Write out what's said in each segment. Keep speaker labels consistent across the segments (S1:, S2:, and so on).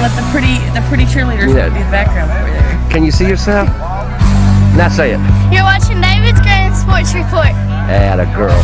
S1: let the pretty cheerleaders
S2: Yeah.
S1: be the background for there.
S2: Can you see yourself? Now say it.
S3: You're watching David's Grand Sports Report.
S2: Atta girl.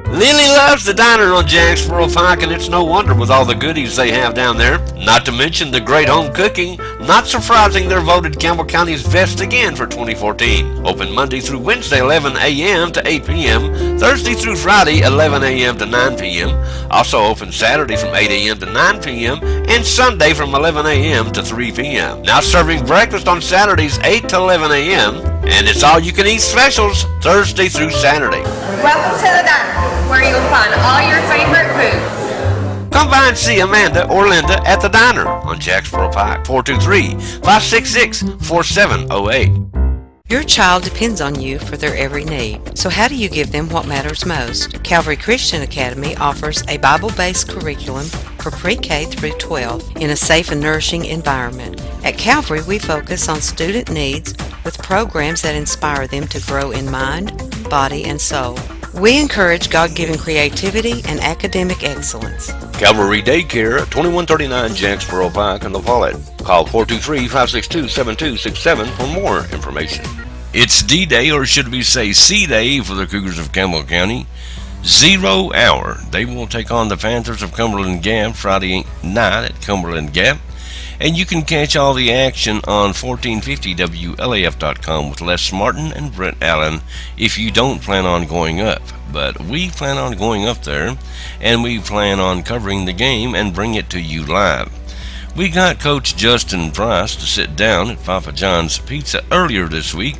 S4: Lily loves the diner on Jacksboro Pike, and it's no wonder with all the goodies they have down there. Not to mention the great home cooking. Not surprising they're voted Campbell County's best again for 2014. Open Monday through Wednesday 11 a.m. to 8 p.m., Thursday through Friday 11 a.m. to 9 p.m., also open Saturday from 8 a.m. to 9 p.m., and Sunday from 11 a.m. to 3 p.m. Now serving breakfast on Saturdays 8 to 11 a.m., and it's all you can eat specials Thursday through Saturday.
S5: Welcome to the diner, where you'll find all your favorite foods.
S4: Come by and see Amanda or Linda at the diner on Jacksboro Pike, 423-566-4708.
S6: Your child depends on you for their every need. So how do you give them what matters most? Calvary Christian Academy offers a Bible-based curriculum for pre-K through 12 in a safe and nourishing environment. At Calvary, we focus on student needs with programs that inspire them to grow in mind, body, and soul. We encourage God-given creativity and academic excellence.
S4: Calvary Daycare, 2139 Jacksboro Pike in La Follette. Call 423-562-7267 for more information. It's D-Day, or should we say C-Day, for the Cougars of Campbell County. 0 hour. They will take on the Panthers of Cumberland Gap Friday night at Cumberland Gap. And you can catch all the action on 1450WLAF.com with Les Martin and Brett Allen if you don't plan on going up. But we plan on going up there, and we plan on covering the game and bring it to you live. We got Coach Justin Price to sit down at Papa John's Pizza earlier this week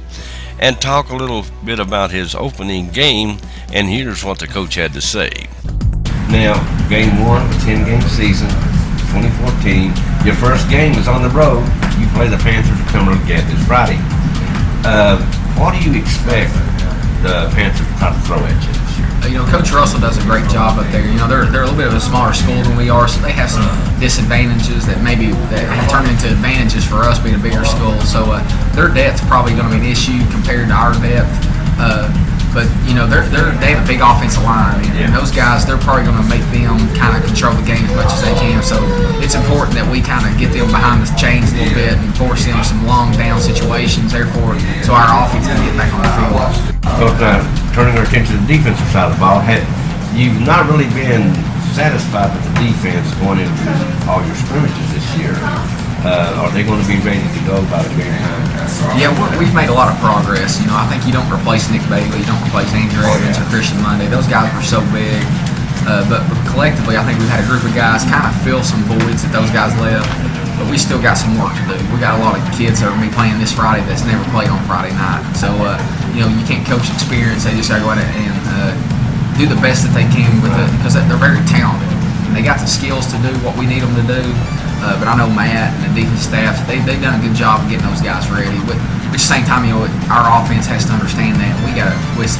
S4: and talk a little bit about his opening game, and here's what the coach had to say.
S2: Now, game 1 of a 10-game season, 2014. Your first game is on the road. You play the Panthers of Cumberland Gap this Friday. What do you expect the Panthers to try to throw at you this year?
S7: Coach Russell does a great job up there. They're a little bit of a smaller school than we are, so they have some disadvantages that have turned into advantages for us being a bigger school. So their depth's probably going to be an issue compared to our depth. But they have a big offensive line, and those guys, they're probably going to make them kind of control the game as much as they can. So it's important that we kind of get them behind the chains a little bit and force them some long down situations. Therefore, so our offense can get back on the field.
S2: So turning our attention to the defensive side of the ball, you've not really been satisfied with the defense going into all your scrimmages this year. Are they going to be ready to go by the game time?
S7: Yeah, we've made a lot of progress. I think you don't replace Nick Bailey, you don't replace Andrew Evans or Christian Monday. Those guys were so big. But collectively, I think we've had a group of guys kind of fill some voids that those guys left. But we still got some work to do. We got a lot of kids that are going to be playing this Friday that's never played on Friday night. So, you can't coach experience. They just got to go out and do the best that they can with it, because they're very talented. They got the skills to do what we need them to do. But I know Matt and the defense staff, they've done a good job of getting those guys ready. But at the same time, our offense has to understand that with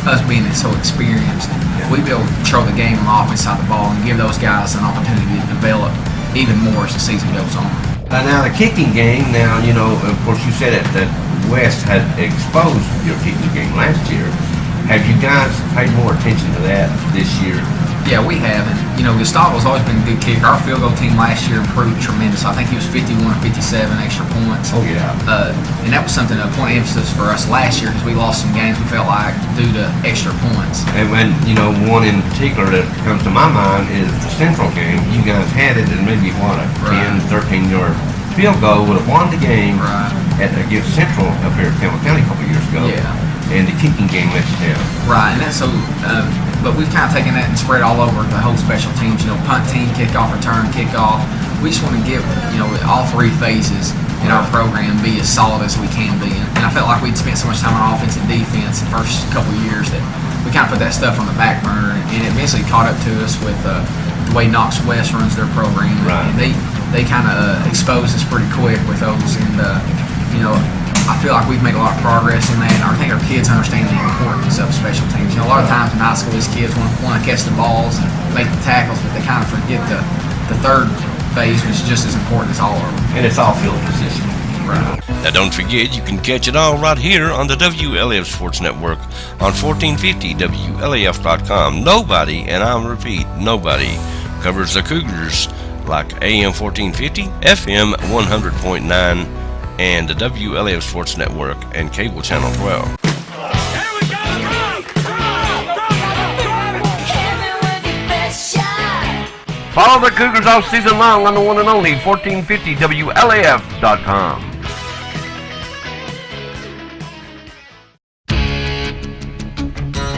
S7: us being so experienced, we be able to control the game on the offense side of the ball and give those guys an opportunity to develop even more as the season goes on.
S2: Now the kicking game. Now of course you said that West had exposed your kicking game last year. Have you guys paid more attention to that this year?
S7: Yeah, we have. And, Gustavo's always been a good kicker. Our field goal team last year improved tremendous. I think he was 51 or 57 extra points.
S2: Oh, yeah.
S7: And that was something, a point of emphasis for us last year, because we lost some games, we felt like, due to extra points.
S2: And one in particular that comes to my mind is the Central game. You guys had it, and maybe, a 10, 13-yard field goal would have won the game against Central up here at Campbell County a couple years ago.
S7: Yeah.
S2: And the kicking game let you down.
S7: Right, and that's so. But we've kind of taken that and spread all over the whole special teams. Punt team, kickoff, return, kickoff. We just want to get all three phases in our program be as solid as we can be. And I felt like we'd spent so much time on offense and defense the first couple of years that we kind of put that stuff on the back burner, and it eventually caught up to us with the way Knox West runs their program.
S2: Right.
S7: And they kind of exposed us pretty quick with those, and I feel like we've made a lot of progress in that, and I think our kids understand the importance of special teams. A lot of times in high school, these kids want to catch the balls and make the tackles, but they kind of forget the third phase, which is just as important as all of them.
S2: And it's all field position.
S7: Right.
S4: Now don't forget, you can catch it all right here on the WLAF Sports Network on 1450WLAF.com. Nobody, and I'll repeat, nobody covers the Cougars
S2: like AM 1450, FM 100.9, and the WLAF Sports Network and Cable Channel 12. Follow the Cougars all season long on the one and only 1450 WLAF.com.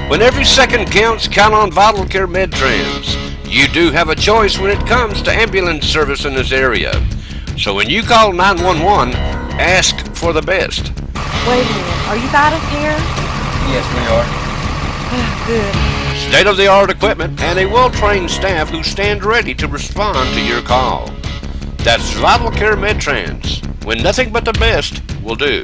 S4: When every second counts, count on Vital Care MedTrans. You do have a choice when it comes to ambulance service in this area. So when you call 911, ask for the best.
S8: Wait a minute, are you Vital Care?
S7: Yes, we are.
S8: Good.
S4: State-of-the-art equipment and a well-trained staff who stand ready to respond to your call. That's Vital Care MedTrans, when nothing but the best will do.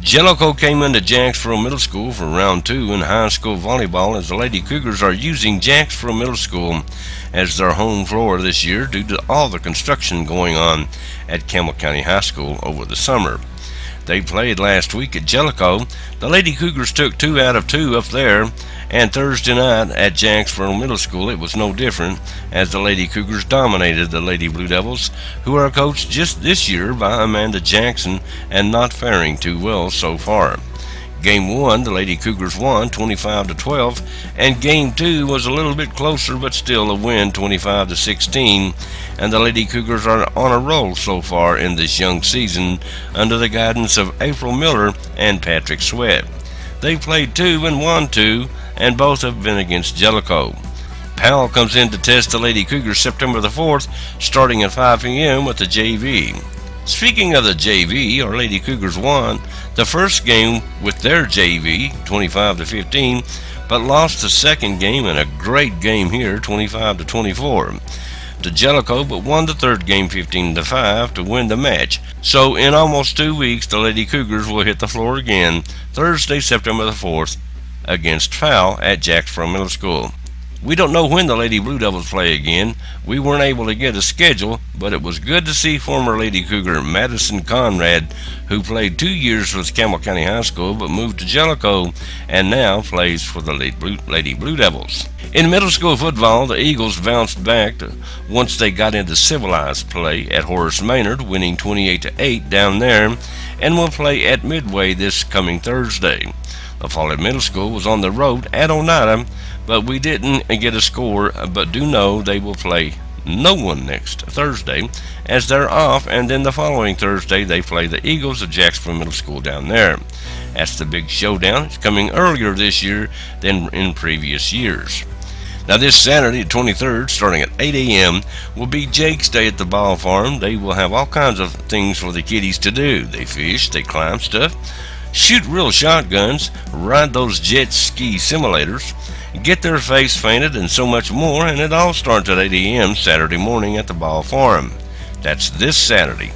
S2: Jellicoe came into Jacksboro Middle School for round 2 in high school volleyball, as the Lady Cougars are using Jacksboro Middle School as their home floor this year due to all the construction going on at Campbell County High School over the summer. They played last week at Jellicoe. The Lady Cougars took 2 out of 2 up there, and Thursday night at Jacksboro Middle School it was no different, as the Lady Cougars dominated the Lady Blue Devils, who are coached just this year by Amanda Jackson and not faring too well so far. Game 1, the Lady Cougars won 25-12, and Game 2 was a little bit closer, but still a win, 25-16, and the Lady Cougars are on a roll so far in this young season under the guidance of April Miller and Patrick Sweat. They played 2 and won 2, and both have been against Jellicoe. Powell comes in to test the Lady Cougars September the 4th, starting at 5 p.m. with the JV. Speaking of the JV, our Lady Cougars won the first game with their JV, 25-15, but lost the second game in a great game here, 25-24, to Jellicoe, but won the third game 15-5 to win the match. So in almost 2 weeks, the Lady Cougars will hit the floor again Thursday, September the 4th, against Powell at Jacksboro Middle School. We don't know when the Lady Blue Devils play again. We weren't able to get a schedule, but it was good to see former Lady Cougar Madison Conrad, who played 2 years with Campbell County High School but moved to Jellicoe and now plays for the Lady Blue Devils. In middle school football, the Eagles bounced back once they got into civilized play at Horace Maynard, winning 28-8 down there, and will play at Midway this coming Thursday. The Foley Middle School was on the road at Oneida, but we didn't get a score, but do know they will play no one next Thursday as they're off, and then the following Thursday they play the Eagles of Jacksboro Middle School down there. That's the big showdown. It's coming earlier this year than in previous years. Now this Saturday, the 23rd, starting at 8 a.m., will be Jake's Day at the Ball Farm. They will have all kinds of things for the kiddies to do. They fish, they climb stuff, shoot real shotguns, ride those jet ski simulators, get their face painted, and so much more, and it all starts at 8 a.m. Saturday morning at the Ball Farm. That's this Saturday.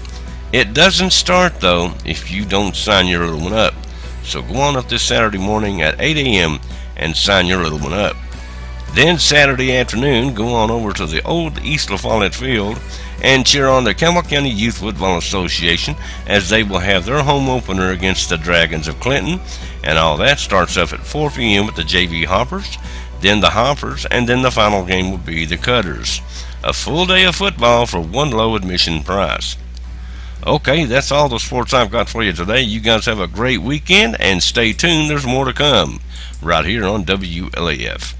S2: It doesn't start, though, if you don't sign your little one up. So go on up this Saturday morning at 8 a.m. and sign your little one up. Then Saturday afternoon, go on over to the old East La Follette Field and cheer on the Campbell County Youth Football Association as they will have their home opener against the Dragons of Clinton, and all that starts up at 4 p.m. with the JV Hoppers, then the Hoppers, and then the final game will be the Cutters. A full day of football for one low admission price. Okay, that's all the sports I've got for you today. You guys have a great weekend, and stay tuned, there's more to come right here on WLAF.